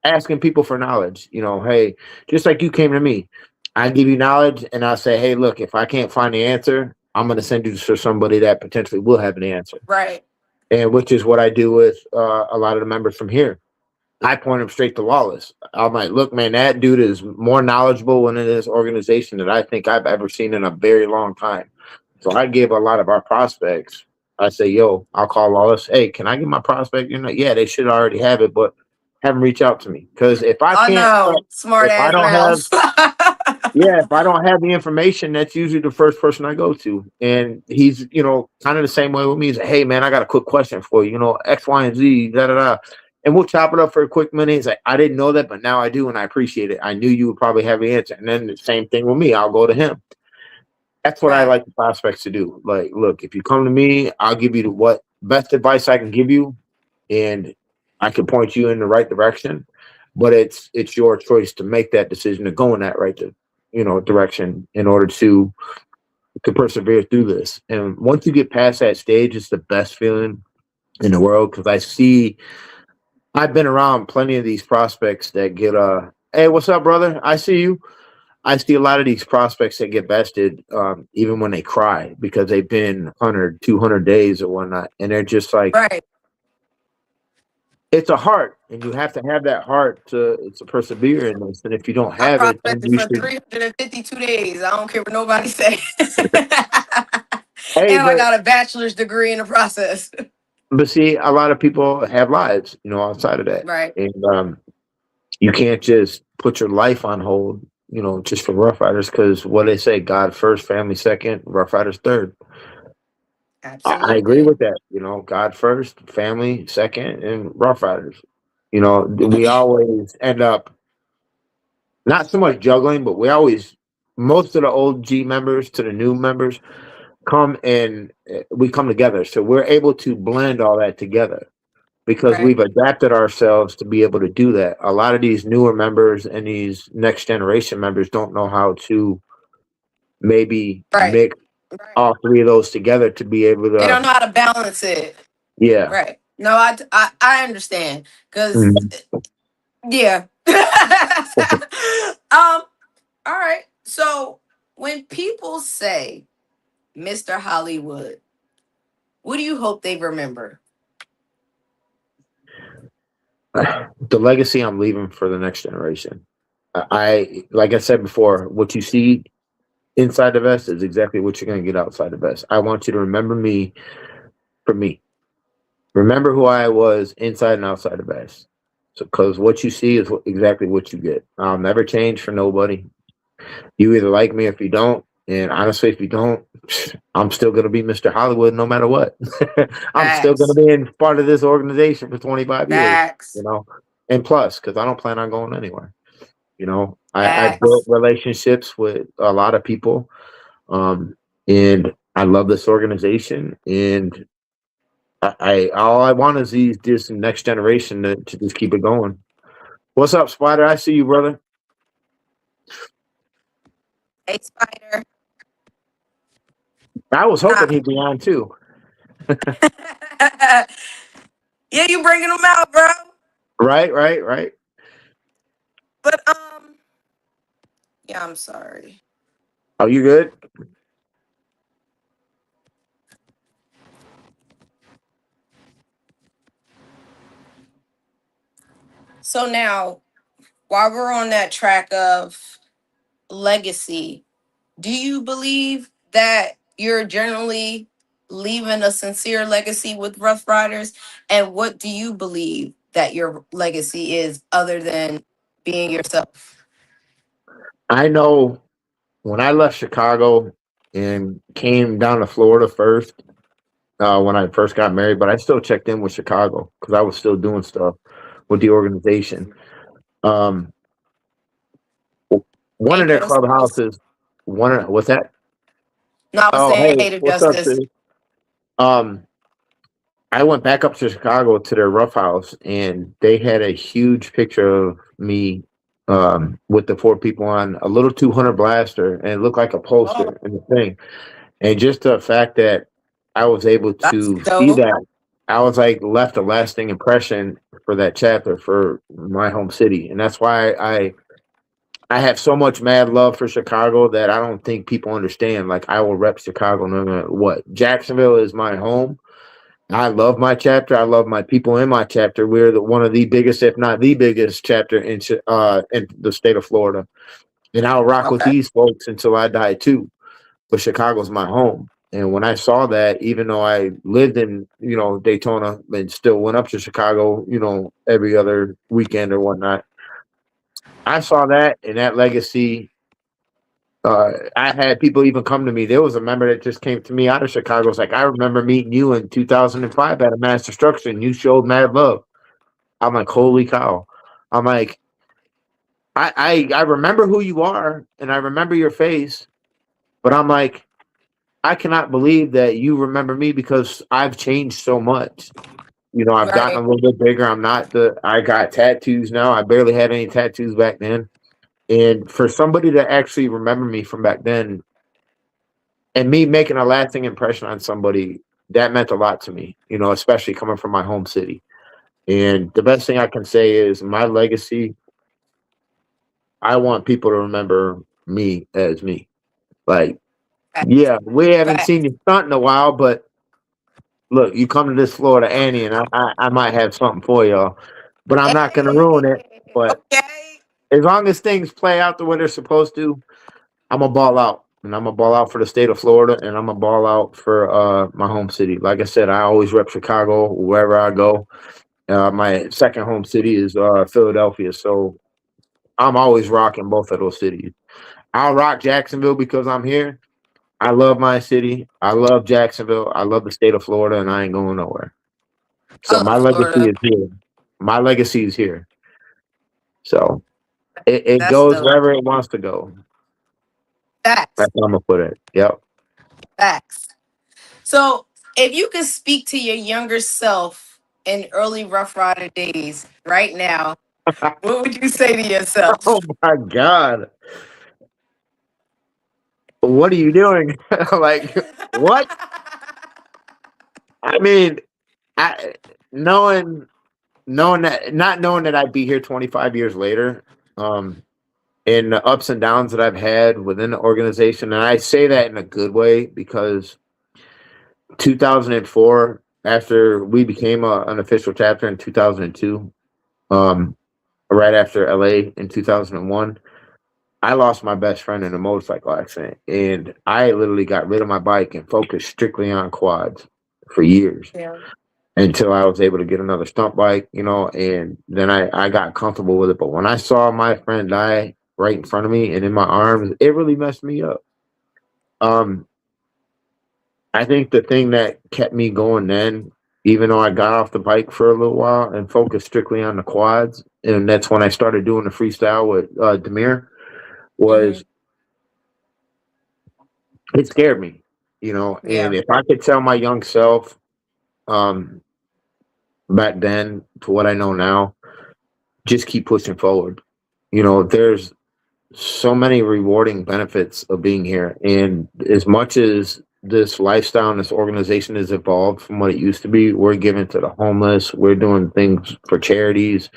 asking people for knowledge. Hey, just like you came to me, I give you knowledge and I say, hey, look, if I can't find the answer, I'm going to send you to somebody that potentially will have an answer. Right. And which is what I do with a lot of the members from here. I point them straight to Lawless. I'm like, look, man, that dude is more knowledgeable in this organization than I think I've ever seen in a very long time. So I give a lot of our prospects. I say, yo, I'll call Lawless. Hey, can I get my prospect? Yeah, they should already have it, but have them reach out to me. Because I know, smart if I ass don't have, mouth. yeah, if I don't have the information, that's usually the first person I go to. And he's, kind of the same way with me. He's like, hey, man, I got a quick question for you. X, Y, and Z, da, da, da. And we'll chop it up for a quick minute. He's like, I didn't know that, but now I do, and I appreciate it. I knew you would probably have the answer. And then the same thing with me. I'll go to him. That's what I Right. like the prospects to do. Like, look, if you come to me, I'll give you the what best advice I can give you, and I can point you in the right direction. But it's your choice to make that decision to go in that direction in order to persevere through this. And once you get past that stage, it's the best feeling in the world because I've been around plenty of these prospects that get hey, what's up, brother? I see you. I see a lot of these prospects that get bested, even when they cry because they've been 100, 200 days or whatnot, and they're just like, Right. it's a heart, and you have to have that heart to persevere in this. And if you don't I have it, then prospected you for should. 352 days. I don't care what nobody say. And Hey, I got a bachelor's degree in the process. but see, a lot of people have lives, outside of that, Right. and you can't just put your life on hold, just for Rough Riders because what they say, God first, family second, Rough Riders third. I agree Absolutely. with that. God first, family second, and Rough Riders. We always end up not so much juggling, but most of the old G members to the new members come and we come together. So we're able to blend all that together because Right. we've adapted ourselves to be able to do that. A lot of these newer members and these next generation members don't know how to maybe Right. mix all three of those together to be able They don't to, know how to balance it. yeah. Right. No, I understand. Because, Mhm. yeah. All right. So when people say Mr. Hollywood, what do you hope they remember? The legacy I'm leaving for the next generation. Like I said before, what you see inside the vest is exactly what you're going to get outside the vest. I want you to remember me for me. Remember who I was inside and outside the vest. So, because what you see is exactly what you get. I'll never change for nobody. You either like me or if you don't. And honestly, if you don't, I'm still going to be Mr. Hollywood no matter what. I'm still going to Facts. be in part of this organization for 25 years, Facts. and plus, because I don't plan on going anywhere. I built Facts. relationships with a lot of people, um, and I love this organization. And I all I want is this next generation to just keep it going. What's up, Spider? I see you, brother. Hey, Spider. I was Nah. hoping he'd be on too. Yeah, you bringing them out, bro. Right, right, right. But yeah, I'm sorry. Are you good? So now, while we're on that track of legacy, do you believe that you're generally leaving a sincere legacy with Rough Riders? And what do you believe that your legacy is other than being yourself? I know when I left Chicago and came down to Florida first, when I first got married, but I still checked in with Chicago because I was still doing stuff with the organization. Um, one Hey, of their Justice. clubhouses, what's that? No, I was Oh, saying hey, hey to what's up, Justice. City? Um, I went back up to Chicago to their rough house, and they had a huge picture of me with the four people on a little 200 blaster, and it looked like a Oh, poster and the thing. And just the fact that I was able that's to see dope. that, I was like left a lasting impression for that chapter for my home city, and that's why I have so much mad love for Chicago that I don't think people understand. Like I will rep Chicago no matter what. Jacksonville is my home. I love my chapter. I love my people in my chapter. We're one of the biggest, if not the biggest, chapter in the state of Florida. And I'll rock with Okay. these folks until I die too. But Chicago's my home. And when I saw that, even though I lived in Daytona and still went up to Chicago, every other weekend or whatnot, I saw that and that legacy. I had people even come to me. There was a member that just came to me out of Chicago. It's like, I remember meeting you in 2005 at a mass destruction. You showed mad love. I'm like, holy cow. I'm like, I remember who you are and I remember your face, but I'm like, I cannot believe that you remember me because I've changed so much. I've gotten Right. a little bit bigger. I got tattoos now. I barely had any tattoos back then. And for somebody to actually remember me from back then and me making a lasting impression on somebody, that meant a lot to me, especially coming from my home city. And the best thing I can say is my legacy, I want people to remember me as me. Like, Facts. yeah, we haven't Facts. seen you stunt in a while, but look, you come to this Florida Annie, and I might have something for y'all, but I'm not going to ruin it. Hey, But okay. as long as things play out the way they're supposed to, I'm a ball out, and I'm a ball out for the state of Florida, and I'm a ball out for my home city. Like I said, I always rep Chicago wherever I go. My second home city is Philadelphia, so I'm always rocking both of those cities. I'll rock Jacksonville because I'm here. I love my city. I love Jacksonville. I love the state of Florida, and I ain't going nowhere. I So my love legacy Florida. is here. My legacy is here. So it That's goes dope. wherever it wants to go. Facts. That's how I'm gonna put it. Yep. Facts. So, if you could speak to your younger self in early Rough Rider days right now, what would you say to Oh yourself? my God. What are you doing? Like what? I mean, I knowing knowing that not knowing that I'd be here 25 years later, um, and the ups and downs that I've had within the organization, and I say that in a good way because 2004, after we became an official chapter in 2002, um, right after LA in 2001, I lost my best friend in a motorcycle accident, and I literally got rid of my bike and focused strictly on quads for years Yeah. until I was able to get another stunt bike, and then I got comfortable with it. But when I saw my friend die right in front of me and in my arms, it really messed me up. Um, I think the thing that kept me going then, even though I got off the bike for a little while and focused strictly on the quads, and that's when I started doing the freestyle with Demir, Hmm. was it scared me, and Yeah. if I could tell my young self um, back then to what I know now, just keep pushing forward. There's so many rewarding benefits of being here. And as much as this lifestyle and this organization has evolved from what it used to be, we're giving to the homeless, we're doing things for charities.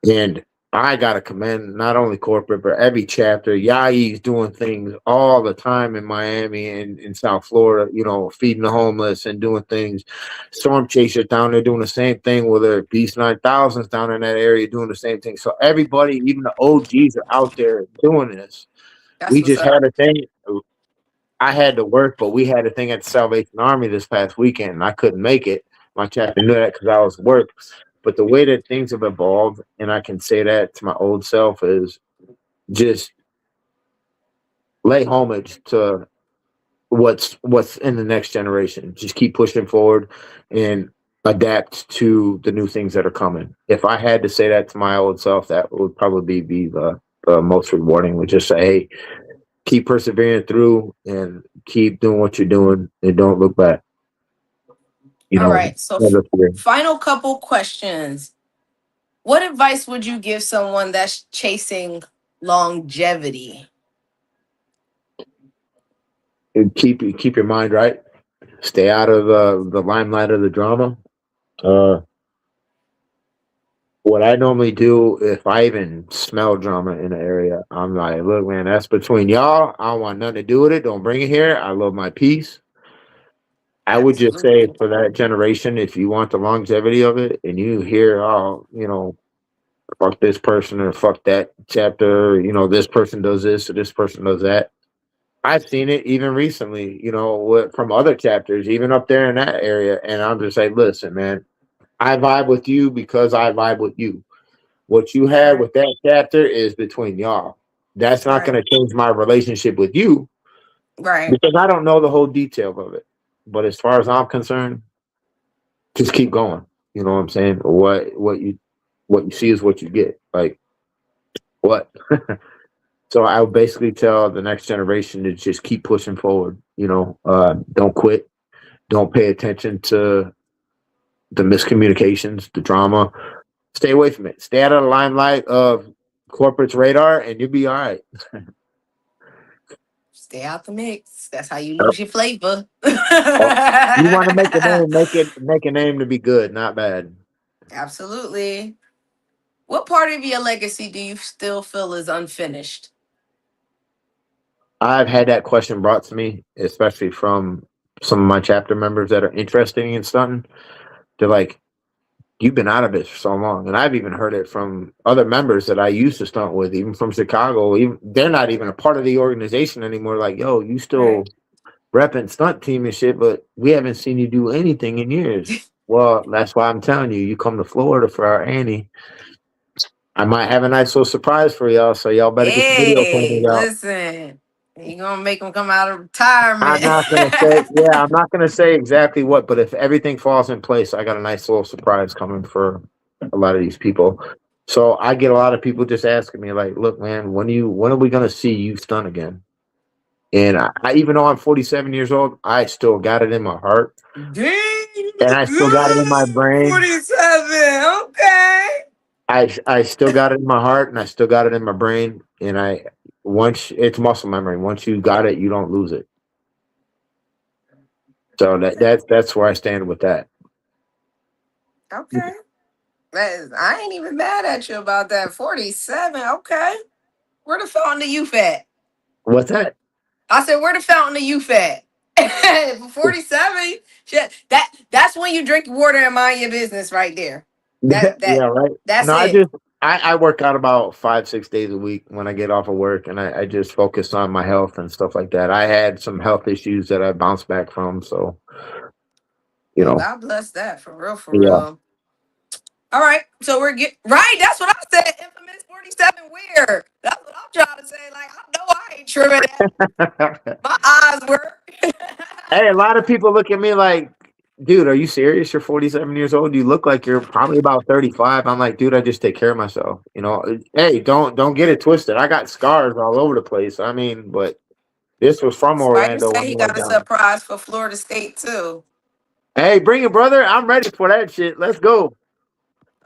And I got to commend not only corporate, but every chapter. Yai's doing things all the time in Miami and in South Florida, feeding the homeless and doing things. Storm Chasers down there doing the same thing with their Beast 9000s down in that area doing the same thing. So everybody, even the OGs, are out there doing this. That's We what's just up. had a thing. I had to work, but we had a thing at the Salvation Army this past weekend, and I couldn't make it. My chapter knew that because I was at work. But the way that things have evolved, and I can say that to my old self, is just lay homage to what's in the next generation. Just keep pushing forward and adapt to the new things that are coming. If I had to say that to my old self, that would probably be the most rewarding. Would just say, hey, keep persevering through and keep doing what you're doing and don't look back. You All know, right. So, never fear. final couple questions. What advice would you give someone that's chasing longevity? And keep your mind right. Stay out of the limelight of the drama. Uh, what I normally do if I even smell drama in the area, I'm like, look, man, that's between y'all. I don't want nothing to do with it. Don't bring it here. I love my peace. I would just say Absolutely. for that generation, if you want the longevity of it and you hear, oh, fuck this person or fuck that chapter, this person does this or this person does that. I've seen it even recently, from other chapters, even up there in that area. And I'm just like, listen, man, I vibe with you because I vibe with you. What you had Right. with that chapter is between y'all. That's not Right. going to change my relationship with you Right. because I don't know the whole detail of it. But as far as I'm concerned, just keep going. You know what I'm saying? What you see is what you get. Like what? So I would basically tell the next generation to just keep pushing forward. Don't quit. Don't pay attention to the miscommunications, the drama. Stay away from it. Stay out of the limelight of corporate's radar, and you'll be all right. Stay out the mix. That's how you lose your flavor. Oh, you want to make a name, make a name to be good, not bad. Absolutely. What part of your legacy do you still feel is unfinished? I've had that question brought to me, especially from some of my chapter members that are interested in stunting. They're like, "You've been out of it for so long," and I've even heard it from other members that I used to stunt with, even from Chicago. Even they're not even a part of the organization anymore. Like, yo, you still Right. repping stunt team and shit, but we haven't seen you do anything in years. Well, that's why I'm telling you, you come to Florida for our Annie. I might have a nice little surprise for y'all, so y'all better get the video Hey, cameras out. listen. You gonna make them come out of I'm retirement. not gonna say, yeah, I'm not gonna say exactly what, but if everything falls in place, I got a nice little surprise coming for a lot of these people. So I get a lot of people just asking me, like, "Look, man, when are we gonna see you stunt again?" And even though I'm 47 years old, I still got it in my heart, Dang, you and look I still got it in my good. brain. 47. Okay. I still got it in my heart, and I still got it in my brain. And once it's muscle memory. Once you got it, you don't lose it. So that's where I stand with that. Okay. I ain't even mad at you about that. 47. Okay. Where the fountain of youth at? What's that? I said, where the fountain of youth at? 47. Shit, that's when you drink water and mind your business right there. That Yeah, that right. that's No, it. I work out about 5, 6 days a week when I get off of work, and I just focus on my health and stuff like that. I had some health issues that I bounced back from, so you Well, know, God bless that for real, for yeah. real. All right, so we're get right. That's what I said. Infamous 47 weird. That's what I'm trying to say. Like I know I ain't tripping. My eyes work. Hey, a lot of people look at me like, dude, are you serious? You're 47 years old. You look like you're probably about 35. I'm like, dude, I just take care of myself. Hey, don't get it twisted. I got scars all over the place. I mean, but this was from Spider Orlando said when he I went got a down. surprise for Florida State too. Hey, bring it, brother. I'm ready for that shit. Let's go.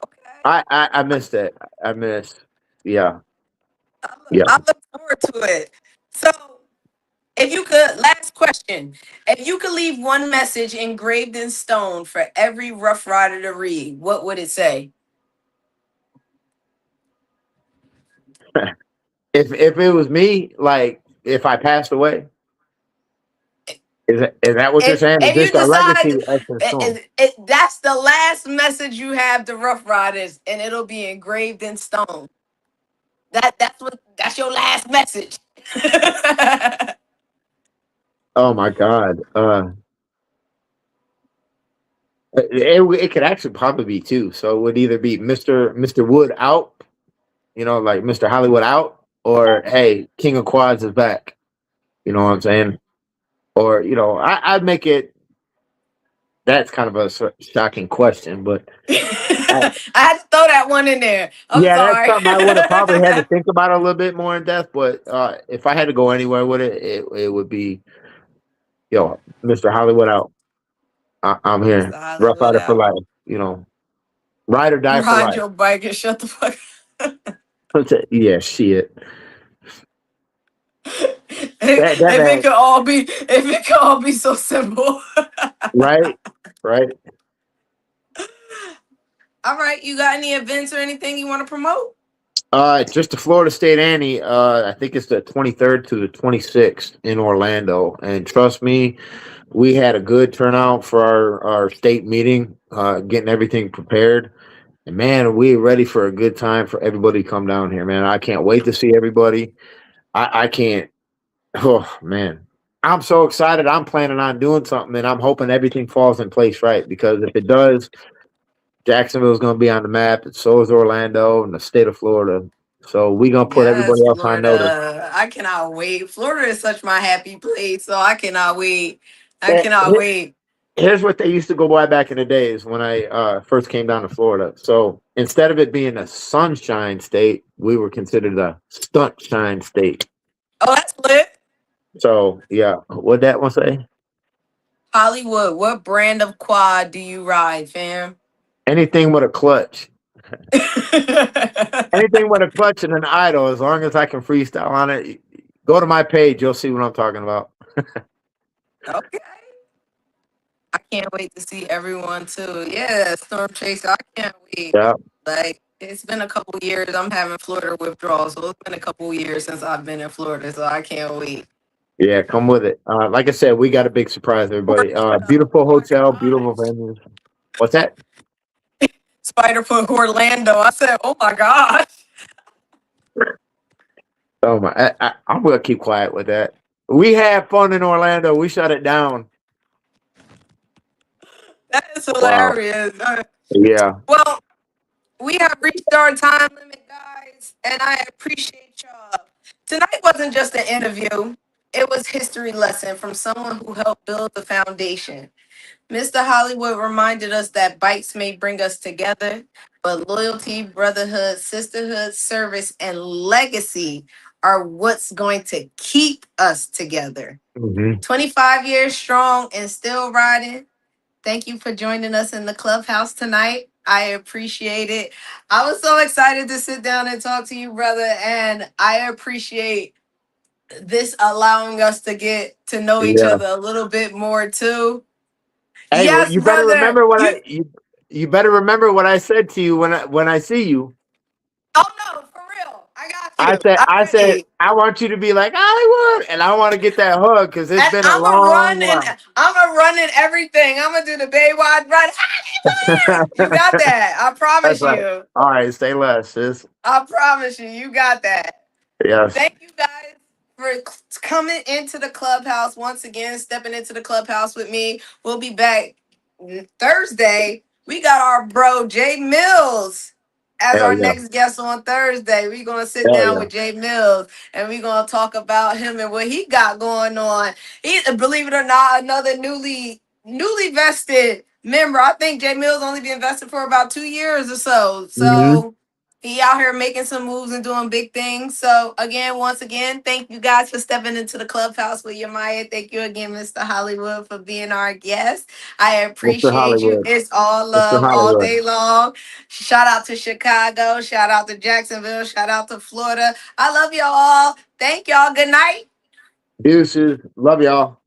Okay. I missed that. I missed. Yeah, yeah. I look forward to it. So, if you could, last question. If you could leave one message engraved in stone for every Rough Rider to read, what would it say? If it was me, like if I passed away, is that what you're saying? Is If this you a decide legacy essence storm? that's the last message you have to Rough Riders, and it'll be engraved in stone. That's your last message. Oh my God. It could actually probably be two. So it would either be Mr. Wood out, like Mr. Hollywood out, or hey, King of Quads is back. You know what I'm saying? Or I'd make it. That's kind of a shocking question, but I, I had to throw that one in there. I'm yeah, that's sorry. something I would have probably had to think about a little bit more in depth. But if I had to go anywhere with it would be Mr. Hollywood out. I'm here, Mr. Rough Hollywood Rider for out. life. Ride or die for Ride life. your bike and shut the fuck up. Yeah, shit. That If it man, could all be, if it could all be so simple. right, right. All right, you got any events or anything you want to promote? Just the Florida State Annie. I think it's the 23rd to the 26th in Orlando, and trust me, we had a good turnout for our state meeting. Getting everything prepared, and man, we're ready for a good time for everybody to come down here. Man, I can't wait to see everybody. I can't. Oh man, I'm so excited. I'm planning on doing something, and I'm hoping everything falls in place right. Because if it does, Jacksonville's going to be on the map. And so is Orlando and the state of Florida. So we're going to put Yes, everybody else on notice. Florida. I cannot wait. Florida is such my happy place, so I cannot wait. I Eh, cannot wait. Here's what they used to go by back in the days when I first came down to Florida. So instead of it being a sunshine state, we were considered a stuntshine state. Oh, that's lit. So yeah, what that one say? Hollywood, what brand of quad do you ride, fam? Anything with a clutch. Anything with a clutch and an idle, as long as I can freestyle on it, Go to my page. You'll see what I'm talking about. Okay. I can't wait to see everyone too. Yeah, Storm Chaser. I can't wait. Yeah. Like it's been a couple years. I'm having Florida withdrawal, so it's been a couple years since I've been in Florida, so I can't wait. Yeah, come with it. Like I said, we got a big surprise, everybody. Orlando. Beautiful Oh my hotel, beautiful gosh. venues. What's that? Spider Foot Orlando. I said, oh my gosh. Oh my! I'm gonna keep quiet with that. We had fun in Orlando. We shut it down. That is Wow. hilarious. Yeah. Well, we have reached our time limit, guys, and I appreciate y'all. Tonight wasn't just an interview. It was history lesson from someone who helped build the foundation. Mr. Hollywood reminded us that bikes may bring us together, but loyalty, brotherhood, sisterhood, service, and legacy are what's going to keep us together. Hmm. 25 years strong and still riding. Thank you for joining us in the clubhouse tonight. I appreciate it. I was so excited to sit down and talk to you, brother, and I appreciate this allowing us to get to know each Yeah. other a little bit more too. Hey, well, Yes, you better brother. remember what You you better remember what I said to you when I see you. Oh no, for real. I got you. I I said mean, I want you to be like Hollywood, and I want to get that hug because it's and been a long while. I'm a running everything. I'm gonna do the Baywatch run. You got that. I That's promise right. you. All right, stay less, sis. I promise you. You got that. Yes. Thank you guys for coming into the clubhouse once again, stepping into the clubhouse with me. We'll be back Thursday. We got our bro Jay Mills as Hell our yeah. next guest on Thursday. We're gonna sit Hell down yeah. with Jay Mills and we're gonna talk about him and what he got going on. He, believe it or not, another newly vested member. I think Jay Mills only been invested for about 2 years or so. Hmm. So he out here making some moves and doing big things. So again, once again, thank you guys for stepping into the clubhouse with your Maya. Thank you again, Mr. Hollywood, for being our guest. I Mr. appreciate you. Hollywood. It's all Mr. love all Hollywood. day long. Shout out to Chicago. Shout out to Jacksonville. Shout out to Florida. I love y'all all. Thank y'all. Good night. Deuces. Love y'all.